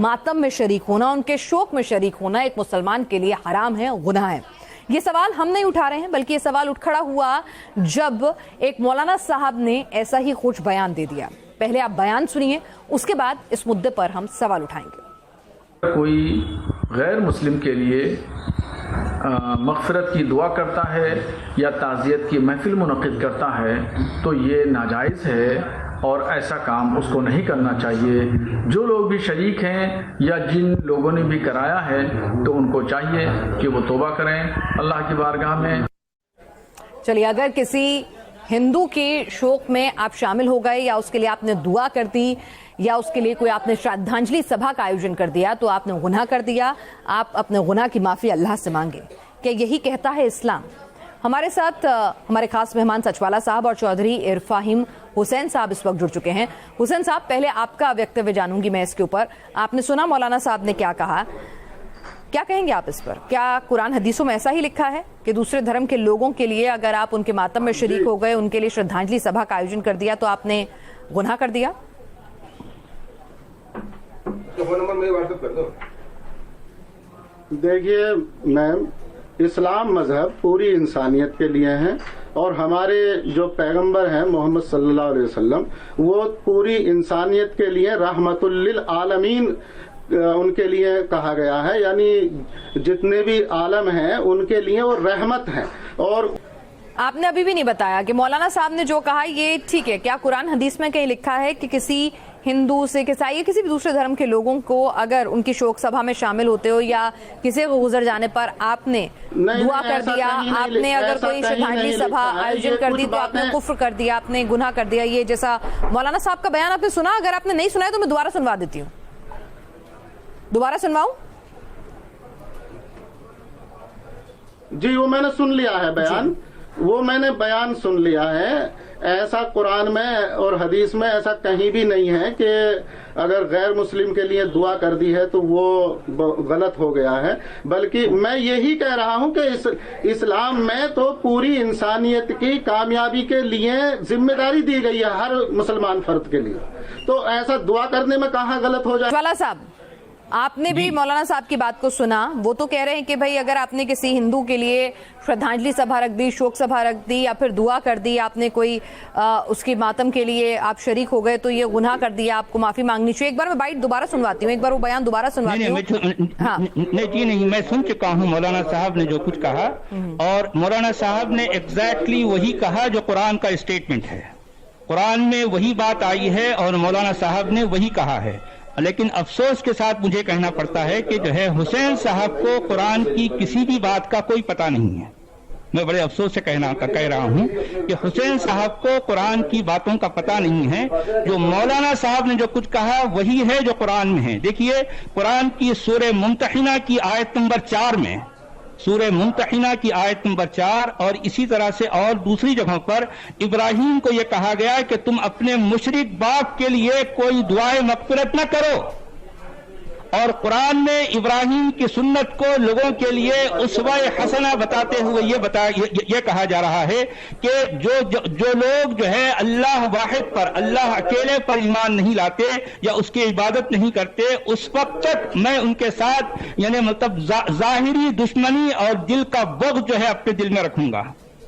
मातम में शरीक होना, उनके शोक में शरीक होना एक मुसलमान के लिए हराम है, गुनाह है। ये सवाल हम नहीं उठा रहे हैं, बल्कि ये सवाल उठ खड़ा हुआ जब एक मौलाना साहब ने ऐसा ही कुछ बयान दे दिया। पहले आप बयान सुनिए, उसके बाद इस मुद्दे पर हम सवाल उठाएंगे। कोई गैर मुस्लिम के लिए मग़फ़िरत की दुआ करता है या ताज़ियत की महफिल मुनक़िद करता है तो ये नाजायज़ है और ऐसा काम उसको नहीं करना चाहिए। जो लोग भी शरीक हैं या जिन लोगों ने भी कराया है तो उनको चाहिए कि वो तौबा करें अल्लाह की बारगाह में। चलिए, अगर किसी हिंदू के शोक में आप शामिल हो गए या उसके लिए आपने दुआ कर दी या उसके लिए कोई आपने श्रद्धांजलि सभा का आयोजन कर दिया तो आपने गुनाह कर दिया। आप अपने गुनाह की माफ़ी अल्लाह से मांगे। क्या यही कहता है इस्लाम? हमारे साथ हमारे खास मेहमान सचवाला साहब और चौधरी इरफाहिम हुसैन साहब इस वक्त जुड़ चुके हैं। हुसैन साहब, पहले आपका वक्तव्य जानूंगी मैं इसके ऊपर। आपने सुना मौलाना साहब ने क्या कहा, क्या कहेंगे आप इस पर? क्या कुरान हदीसों में ऐसा ही लिखा है कि दूसरे धर्म के लोगों के लिए अगर आप उनके मातम में शरीक हो गए, उनके लिए श्रद्धांजलि सभा का आयोजन कर दिया तो आपने गुनाह कर दिया? देखिए मैम, इस्लाम मजहब पूरी इंसानियत के लिए है और हमारे जो पैगंबर हैं मोहम्मद सल्लल्लाहु अलैहि वसल्लम वो पूरी इंसानियत के लिए रहमतुल लिल आलमीन उनके लिए कहा गया है, यानी जितने भी आलम हैं उनके लिए वो रहमत हैं। और आपने अभी भी नहीं बताया कि मौलाना साहब ने जो कहा ये ठीक है, क्या कुरान हदीस में कहीं लिखा है कि किसी हिंदू, सिख, ईसाई, किसी भी दूसरे धर्म के लोगों को अगर उनकी शोक सभा में शामिल होते हो या किसी को गुजर जाने पर आपने दुआ कर दिया, आपने अगर कोई श्रद्धांजलि सभा आयोजन कर दी तो आपने कुफ्र कर दिया, आपने गुनाह कर दिया? ये जैसा मौलाना साहब का बयान आपने सुना? अगर आपने नहीं सुना है तो मैं दोबारा सुनवा देती हूँ। दोबारा सुनवाऊं? जी, वो मैंने सुन लिया है बयान, वो मैंने बयान सुन लिया है। ऐसा कुरान में और हदीस में ऐसा कहीं भी नहीं है कि अगर गैर मुस्लिम के लिए दुआ कर दी है तो वो गलत हो गया है, बल्कि मैं यही कह रहा हूं कि इस्लाम में तो पूरी इंसानियत की कामयाबी के लिए जिम्मेदारी दी गई है हर मुसलमान फर्द के लिए, तो ऐसा दुआ करने में कहाँ गलत हो जाए। वाला साहब, आपने भी मौलाना साहब की बात को सुना। वो तो कह रहे हैं कि भाई अगर आपने किसी हिंदू के लिए श्रद्धांजलि सभा रख दी, शोक सभा रख दी या फिर दुआ कर दी, आपने कोई उसकी मातम के लिए आप शरीक हो गए तो ये गुनाह कर दिया, आपको माफी मांगनी चाहिए। एक बार मैं बाइट दोबारा सुनवाती हूँ, एक बार वो बयान दोबारा सुनवाती हूँ। नहीं, मैं सुन चुका हूँ मौलाना साहब ने जो कुछ कहा, और मौलाना साहब ने एग्जैक्टली वही कहा जो कुरान का स्टेटमेंट है। कुरान में वही बात आई है और मौलाना साहब ने वही कहा है। लेकिन अफसोस के साथ मुझे कहना पड़ता है कि जो है हुसैन साहब को कुरान की किसी भी बात का कोई पता नहीं है। मैं बड़े अफसोस से कह रहा हूं कि हुसैन साहब को कुरान की बातों का पता नहीं है। जो मौलाना साहब ने जो कुछ कहा वही है जो कुरान में है। देखिए, कुरान की सूरह मुमतहिना की आयत नंबर 4 में, सूरह मुमतहिना की आयत नंबर 4 और इसी तरह से और दूसरी जगहों पर इब्राहिम को यह कहा गया कि तुम अपने मुशरिक बाप के लिए कोई दुआए मग़फ़िरत न करो। और कुरान में इब्राहिम की सुन्नत को लोगों के लिए उसवा-ए हसना बताते हुए ये कहा जा रहा है कि जो लोग जो है अल्लाह वाहिद पर, अल्लाह अकेले पर ईमान नहीं लाते या उसकी इबादत नहीं करते, उस वक्त तक मैं उनके साथ यानी मतलब जाहिरी दुश्मनी और दिल का बग़्ज़ जो है अपने दिल में रखूंगा।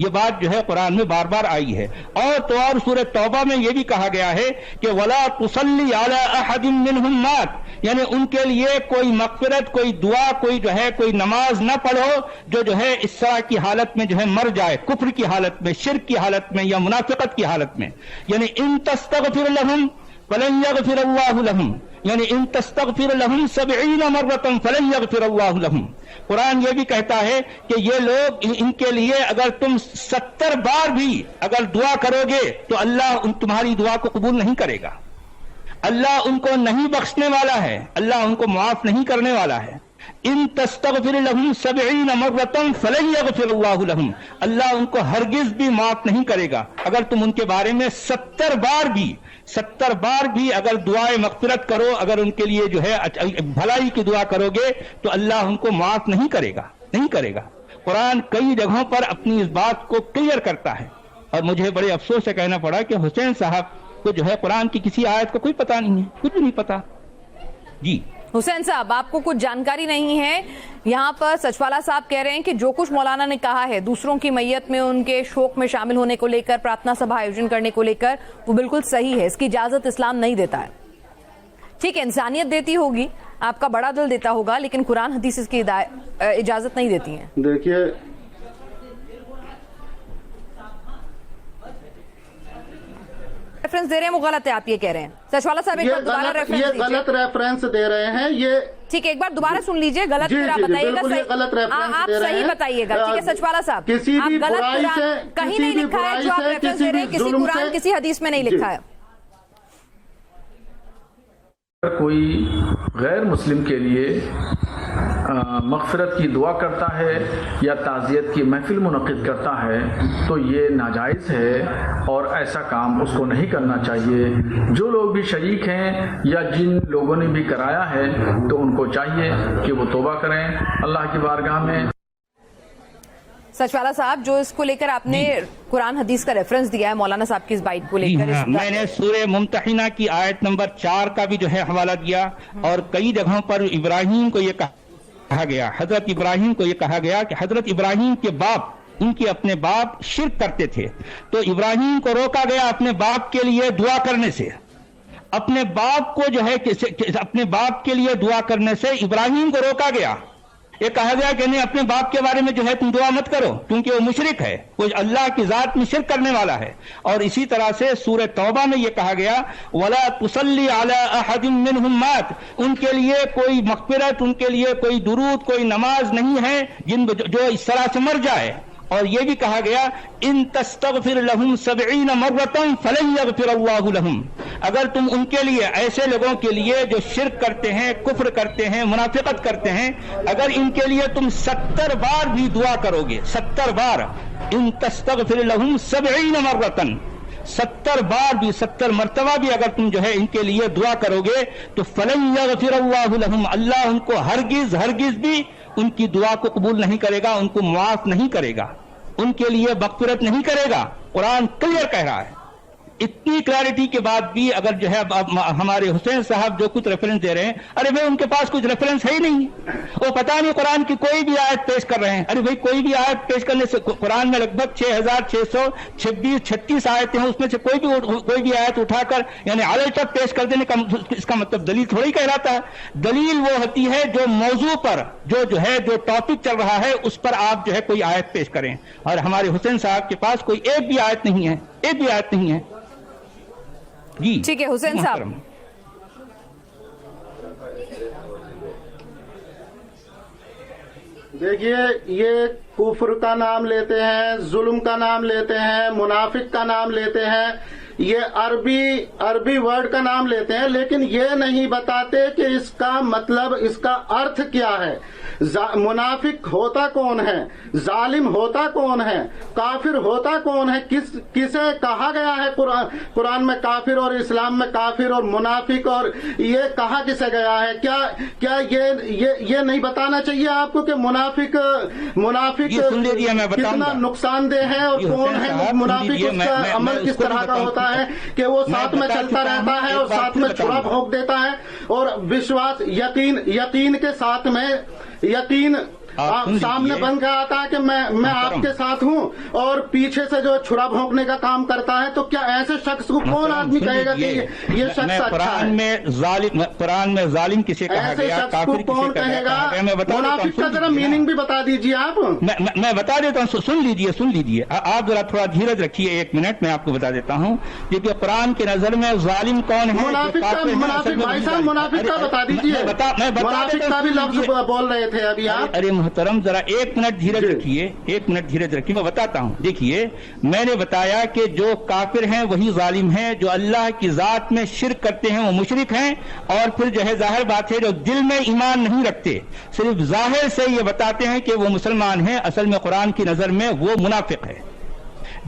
ये बात जो है कुरान में बार बार आई है। और सूरह तौबा में ये भी कहा गया है कि वला तुसल्ली अला अहदिन मिनहुम मात, यानी उनके लिए कोई मग़फ़िरत, कोई दुआ, कोई नमाज न पढ़ो जो है इस तरह की हालत में जो है मर जाए, कुफ्र की हालत में, शिर्क की हालत में या मुनाफ़िक़त की हालत में। यानी इन तस्तग़फिर लहुम फलन यग़फिर अल्लाहु लहुम, यानी इन तस्तग़फिर लहुम 70 मर्रतन फलन यग़फिर अल्लाहु लहुम। कुरान ये भी कहता है कि ये लोग, इनके लिए अगर तुम 70 बार भी अगर दुआ करोगे तो अल्लाह तुम्हारी दुआ को कबूल नहीं करेगा। अल्लाह उनको नहीं बख्शने वाला है, अल्लाह उनको माफ नहीं करने वाला है। इन तस्तग़फिर लहुम 70 मर्रतन फलन यग़फिर अल्लाहु लहुम, अल्लाह उनको हरगिज भी माफ नहीं करेगा। अगर तुम उनके बारे में 70 बार भी अगर दुआए मग़फ़िरत करो, अगर उनके लिए जो है भलाई की दुआ करोगे तो अल्लाह उनको माफ नहीं करेगा। कुरान कई जगहों पर अपनी इस बात को क्लियर करता है और मुझे बड़े अफसोस से कहना पड़ा कि हुसैन साहब को जो है कुरान की किसी आयत का कोई पता नहीं है, कुछ भी नहीं पता। जी हुसैन साहब, आपको कुछ जानकारी नहीं है। यहाँ पर सचवाला साहब कह रहे हैं कि जो कुछ मौलाना ने कहा है दूसरों की मैयत में उनके शोक में शामिल होने को लेकर, प्रार्थना सभा आयोजन करने को लेकर, वो बिल्कुल सही है। इसकी इजाजत इस्लाम नहीं देता है। ठीक है, इंसानियत देती होगी, आपका बड़ा दिल देता होगा, लेकिन कुरान हदीस इसकी इजाजत नहीं देती है। देखिए, रेफरेंस दे रहे हैं वो गलत है, आप ये कह रहे हैं। सचवाला साहब एक बार दोबारा रेफरेंस ये दीजिए। गलत रेफरेंस दे रहे हैं ये। ठीक है, एक बार दोबारा सुन लीजिए। गलत जी, फिर आप जी, जी, बताइएगा। बिल्कुल ये सही गलत रेफरेंस आप दे रहे सही हैं। बताइएगा। ठीक है सचवाला साहब, किसी आप भी गलत बुराई कुरान से, कहीं किसी नहीं भी लिखा है बुराई जो आप से, रेफरेंस किसी दे रहे भी हैं, किसी जुल्म कुरान से- किसी हदीस में नहीं जी। लिखा है। अगर कोई गैर मुस्लिम के लिए मग़फ़िरत की दुआ करता है या ताज़ियत की महफिल मुनक़िद करता है तो ये नाजायज़ है और ऐसा काम उसको नहीं करना चाहिए। जो लोग भी शरीक हैं या जिन लोगों ने भी कराया है तो उनको चाहिए कि वो तौबा करें अल्लाह की बारगाह में। सचवाला साहब, जो इसको लेकर आपने कुरान हदीस का रेफरेंस दिया है मौलाना साहब की इस बाइट को लेकर, हाँ, मैंने सूरह मुम्तहिना की आयत नंबर 4 का भी जो है हवाला दिया, और कई जगहों पर इब्राहिम को ये कहा गया, हजरत इब्राहिम को ये कहा गया कि हजरत इब्राहिम के बाप, उनके अपने बाप शिर्क करते थे, तो इब्राहिम को रोका गया अपने बाप के लिए दुआ करने से। अपने बाप को जो है अपने बाप के लिए दुआ करने से इब्राहिम को रोका गया। ये कहा गया कि नहीं, अपने बाप के बारे में जो है तुम दुआ मत करो, क्योंकि वो मुशरिक है, वो अल्लाह की जात में शिर्क करने वाला है। और इसी तरह से सूरह तौबा में ये कहा गया, वला तुसल्ली अला अहदिम मिनहुम मात, उनके लिए कोई मग़फ़िरत, उनके लिए कोई दुरूद, कोई नमाज नहीं है जो इस तरह से मर जाए। और ये भी कहा गया, इन तस्तगफिर लहुम 70 मर्रतन फलन यगफिरल्लाहु लहुम, अगर तुम उनके लिए, ऐसे लोगों के लिए जो शिर्क करते हैं, कुफ्र करते हैं, मुनाफिकत करते हैं, अगर इनके लिए तुम 70 बार भी दुआ करोगे, 70 बार, इन तस्तगफिर लहुम 70 मर्रतन, 70 बार भी, 70 मर्तबा भी अगर तुम जो है इनके लिए दुआ करोगे तो फलन यगफिरल्लाहु लहुम, अल्लाह उनको हरगिज भी उनकी दुआ को कबूल नहीं करेगा, उनको माफ नहीं करेगा, उनके लिए मग़फ़िरत नहीं करेगा। कुरान क्लियर कह रहा है। इतनी क्लैरिटी के बाद भी अगर जो है अब हमारे हुसैन साहब जो कुछ रेफरेंस दे रहे हैं, अरे भाई उनके पास कुछ रेफरेंस है ही नहीं, वो पता नहीं कुरान की कोई भी आयत पेश कर रहे हैं। अरे भाई कोई भी आयत पेश करने से, कुरान में लगभग 6636 आयतें हैं, उसमें से कोई भी आयत उठाकर यानी आले तक पेश कर देने का इसका मतलब दलील थोड़ी कहलाता है। दलील वो होती है जो मौजू पर जो टॉपिक चल रहा है उस पर आप जो है कोई आयत पेश करें, और हमारे हुसैन साहब के पास कोई एक भी आयत नहीं है, एक भी आयत नहीं है। जी ठीक है हुसैन साहब, देखिए, ये कुफ्र का नाम लेते हैं, जुल्म का नाम लेते हैं, मुनाफिक का नाम लेते हैं, ये अरबी वर्ड का नाम लेते हैं, लेकिन ये नहीं बताते कि इसका मतलब, इसका अर्थ क्या है। मुनाफिक होता कौन है, जालिम होता कौन है, काफिर होता कौन है, किसे कहा गया है कुरान में काफिर और इस्लाम में काफिर और मुनाफिक, और ये कहा किसे गया है। क्या ये नहीं बताना चाहिए आपको कि मुनाफिक कितना नुकसानदेह है और कौन है मुनाफिक, उसका अमल किस तरह का होता है कि वो साथ में चलता रहता है और साथ में छुरा भोंक देता है, और विश्वास यकीन के साथ में यकीन सामने बन के आता है कि मैं आपके साथ हूँ, और पीछे से जो छुरा भोंकने का काम करता है। तो क्या ऐसे शख्स को कौन आदमी कहेगा कि ये शख्स अच्छा है। कुरान में जालिम किसे कहा गया, ऐसे शख्स को कौन कहेगा। मुनाफिक का जरा मीनिंग भी बता दीजिए आप। मैं बता देता हूँ, सुन लीजिए। आप जरा थोड़ा धीरज रखिए, 1 मिनट में आपको बता देता हूँ। क्योंकि कुरान की नजर में जालिम कौन है। मुनाफिक भाई साहब, मुनाफिक का बता दीजिए। मुनाफिक का भी लफ्ज बोल रहे थे अभी आप। अरे मोहतरम, जरा 1 मिनट धीरज रखिए, 1 मिनट धीरज रखिए, मैं बताता हूँ। देखिए, मैंने बताया कि जो काफिर हैं वही जालिम हैं, जो अल्लाह की जात में शिर्क करते हैं वो मुशरिक हैं, और फिर जो है जाहिर बात है जो दिल में ईमान नहीं रखते, सिर्फ जाहिर से ये बताते हैं कि वो मुसलमान हैं, असल में कुरान की नजर में वो मुनाफिक है।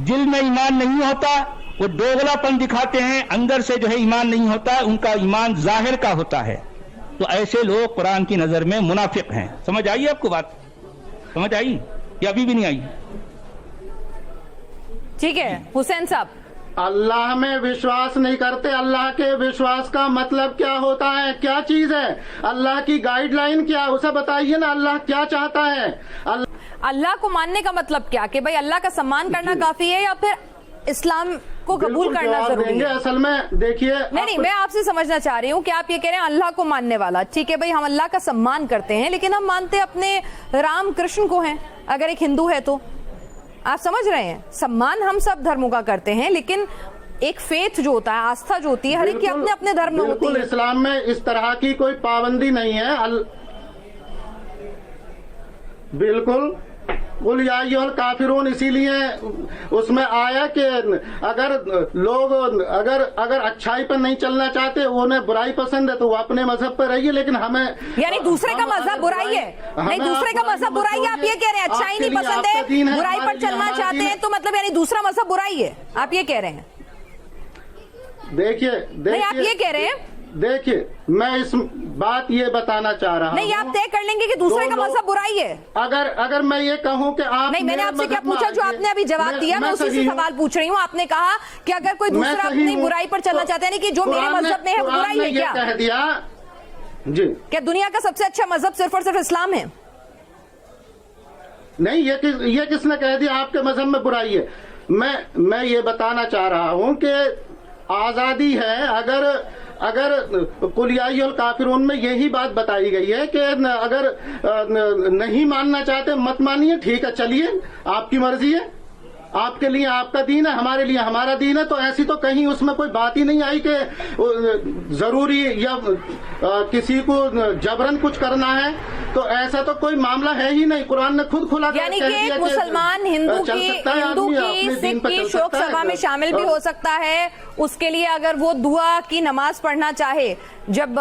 दिल में ईमान नहीं होता, वो दोगलापन दिखाते हैं, अंदर से जो है ईमान नहीं होता, उनका ईमान जाहिर का होता है। तो ऐसे लोग कुरान की नजर में मुनाफिक हैं। समझ आई आपको बात? समझ आई या अभी भी नहीं आई? ठीक है हुसैन साहब, अल्लाह में विश्वास नहीं करते। अल्लाह के विश्वास का मतलब क्या होता है, क्या चीज है, अल्लाह की गाइडलाइन क्या है, उसे बताइए ना, अल्लाह क्या चाहता है। अल्लाह को मानने का मतलब क्या, कि भाई अल्लाह का सम्मान करना काफी है या फिर इस्लाम को कबूल करना जरूरी है? असल में देखिए, नहीं, मैं आपसे समझना चाह रही हूँ कि आप ये कह रहे हैं अल्लाह को मानने वाला, ठीक है भाई, हम अल्लाह का सम्मान करते हैं, लेकिन हम मानते अपने राम कृष्ण को हैं, अगर एक हिंदू है तो। आप समझ रहे हैं, सम्मान हम सब धर्मों का करते हैं, लेकिन एक फेथ जो होता है, आस्था जो होती है, हर एक की अपने अपने धर्म में होती है। इस्लाम में इस तरह की कोई पाबंदी नहीं है। बिल्कुल कुल या अय्युहल काफिरून इसीलिए उसमें आया कि अगर लोग अगर अच्छाई पर नहीं चलना चाहते, उन्हें बुराई पसंद है, तो वो अपने मजहब पर रहिए, लेकिन हमें यानी दूसरे का मजहब बुराई है, नहीं दूसरे का मजहब बुराई है, आप ये कह रहे हैं? अच्छाई नहीं पसंद है, बुराई पर चलना चाहते हैं, तो मतलब यानी दूसरा मजहब बुराई है, आप ये कह रहे हैं? देखिए नहीं, आप ये कह रहे हैं? देखिए, मैं इस बात ये बताना चाह रहा हूँ, नहीं आप तय कर लेंगे कि दूसरे का मजहब बुराई है। अगर मैं ये कहूँ कि आप नहीं, मैंने आपसे क्या पूछा जो आपने अभी जवाब दिया, मैं उसी से सवाल पूछ रही हूँ। आपने कहा कि अगर कोई दूसरा अपनी बुराई पर चलना चाहते हैं, कि जो मेरे मजहब में है वो बुराई है, क्या कह दिया जी? क्या दुनिया का सबसे अच्छा मजहब सिर्फ और सिर्फ इस्लाम है? नहीं, ये किसने कह दिया आपके मजहब में बुराई है? मैं ये बताना चाह रहा हूँ कि आजादी है। अगर कुल या अय्युहल काफिरून में यही बात बताई गई है कि अगर नहीं मानना चाहते मत मानिए, ठीक है, चलिए, आपकी मर्जी है, आपके लिए आपका दीन है, हमारे लिए हमारा दीन है। तो ऐसी तो कहीं उसमें कोई बात ही नहीं आई कि जरूरी या किसी को जबरन कुछ करना है, तो ऐसा तो कोई मामला है ही नहीं। कुरान ने खुद खुला यानी कि एक मुसलमान हिंदू की सिख की शोक सभा में शामिल भी हो सकता है, उसके लिए अगर वो दुआ की नमाज पढ़ना चाहे, जब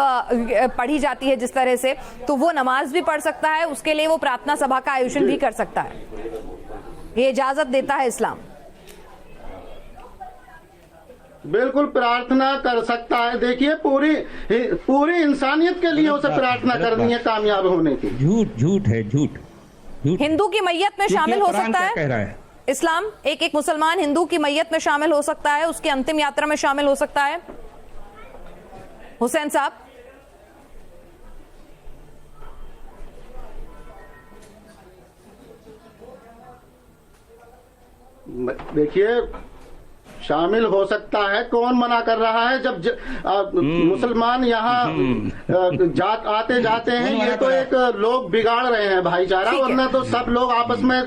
पढ़ी जाती है जिस तरह से, तो वो नमाज भी पढ़ सकता है, उसके लिए वो प्रार्थना सभा का आयोजन भी कर सकता है, ये इजाजत देता है इस्लाम। बिल्कुल प्रार्थना कर सकता है। देखिए, पूरी इंसानियत के लिए उसे प्रार्थना करनी है कामयाब होने की। झूठ है, झूठ। हिंदू की मैयत में शामिल हो सकता कह रहा है इस्लाम, एक मुसलमान हिंदू की मैयत में शामिल हो सकता है, उसकी अंतिम यात्रा में शामिल हो सकता है। हुसैन साहब, देखिए, शामिल हो सकता है, कौन मना कर रहा है? जब मुसलमान यहाँ आते जाते हैं, ये तो एक लोग बिगाड़ रहे हैं भाईचारा, वरना तो सब लोग आपस में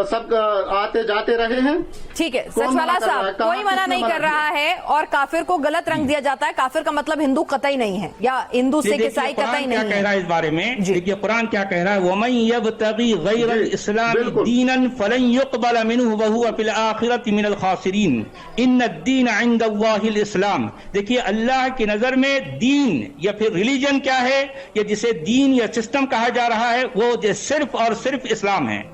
सब आते जाते रहे हैं। ठीक है सचवाला साहब, कोई मना नहीं कर रहा है, और काफिर को गलत रंग दिया जाता है। काफिर का मतलब हिंदू कतई नहीं है, या हिंदू सिख ईसाई कतई नहीं है। कह रहा है इस बारे में, देखिए कुरान क्या कह रहा है, वमन यब्तगी गैरल इस्लाम दीनन फलन युक़बल मिन्हु व हुवा फिल आखिरति मिनल खासिरीन इन्नद्दीन इंदल्लाहिल इस्लाम। देखिए, अल्लाह की नजर में दीन या फिर रिलीजन क्या है, या जिसे दीन या सिस्टम कहा जा रहा है, वो सिर्फ और सिर्फ इस्लाम है।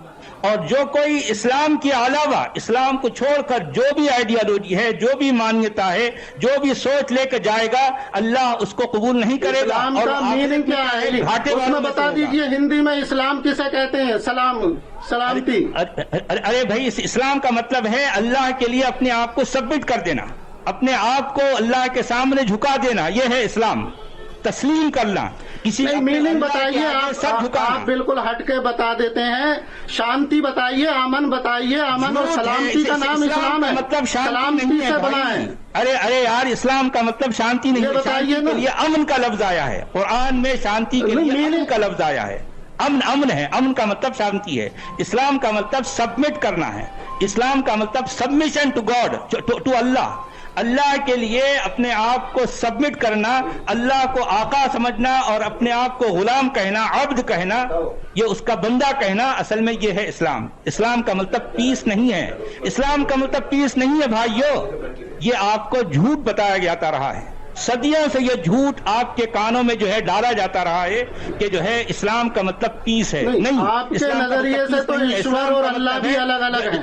और जो कोई इस्लाम के अलावा, इस्लाम को छोड़कर जो भी आइडियोलॉजी है, जो भी मान्यता है, जो भी सोच लेकर जाएगा, अल्लाह उसको कबूल नहीं करेगा। इस्लाम का मीनिंग क्या है, उसमें बता दीजिए। हिंदी में इस्लाम किसे कहते हैं? सलामती। अरे भाई, इस इस्लाम का मतलब है अल्लाह के लिए अपने आप को सबमिट कर देना, अपने आप को अल्लाह के सामने झुका देना, यह है इस्लाम। तस्लीम करना, किसी नहीं, मीनिंग बताइए आप बिल्कुल हटके बता देते हैं। शांति बताइए, अमन बताइए। अमन और सलामती का नाम इस्लाम है, मतलब सलामती से बना है। अरे यार, इस्लाम का मतलब शांति नहीं है, बताइए ना। के लिए अमन का लफ्ज आया है कुरान में, शांति के लिए अमन का लफ्ज आया है। अमन है, अमन का मतलब शांति है। इस्लाम का मतलब सबमिट करना है। इस्लाम का मतलब submission to God, to Allah. अल्लाह के लिए अपने आप को सबमिट करना, अल्लाह को आका समझना और अपने आप को गुलाम कहना, अब्द कहना, ये उसका बंदा कहना, असल में ये है इस्लाम। इस्लाम का मतलब पीस नहीं है, इस्लाम का मतलब पीस नहीं है भाइयों, ये आपको झूठ बताया जाता रहा है। सदियों से ये झूठ आपके कानों में जो है डाला जाता रहा है कि जो है इस्लाम का मतलब पीस है। नहीं, आपके इस्लाम का नजरिए मतलब से peace तो नहीं है। ईश्वर इस्लाम और का अल्लाह मतलब भी है- अलग अलग हैं।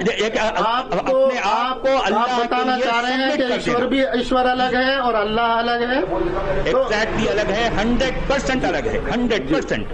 अपने आप को अल्लाह आप बताना के लिए चाह रहे हैं submit कि कर ईश्वर अलग है और अल्लाह अलग है। तो एग्जैक्टली अलग है, 100% अलग है, 100%।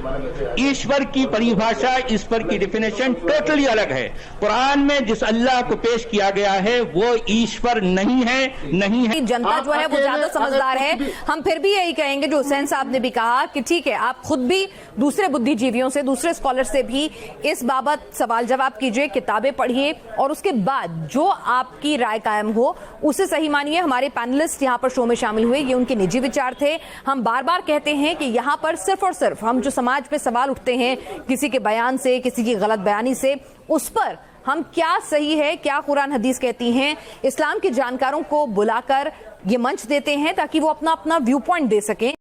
ईश्वर की परिभाषा, ईश्वर की डिफिनेशन टोटली अलग है। कुरान में जिस अल्लाह को पेश किया गया है वो ईश्वर नहीं है, नहीं है। जनता जो है वो ज्यादा समझदार है। हम फिर भी यही कहेंगे जो हुसैन साहब ने भी कहा कि ठीक है, आप खुद भी दूसरे बुद्धिजीवियों से, दूसरे स्कॉलर से भी इस बाबत सवाल जवाब कीजिए, किताबें पढ़िए और उसके बाद जो आपकी राय कायम हो उसे सही मानिए। हमारे पैनलिस्ट यहाँ पर शो में शामिल हुए, ये उनके निजी विचार थे। हम बार बार कहते हैं कि यहाँ पर सिर्फ और सिर्फ हम जो समाज पे सवाल उठते हैं किसी के बयान से, किसी की गलत बयानी से, उस पर हम क्या सही है, क्या कुरान हदीस कहती हैं, इस्लाम के जानकारों को बुलाकर ये मंच देते हैं ताकि वो अपना अपना व्यू पॉइंट दे सकें।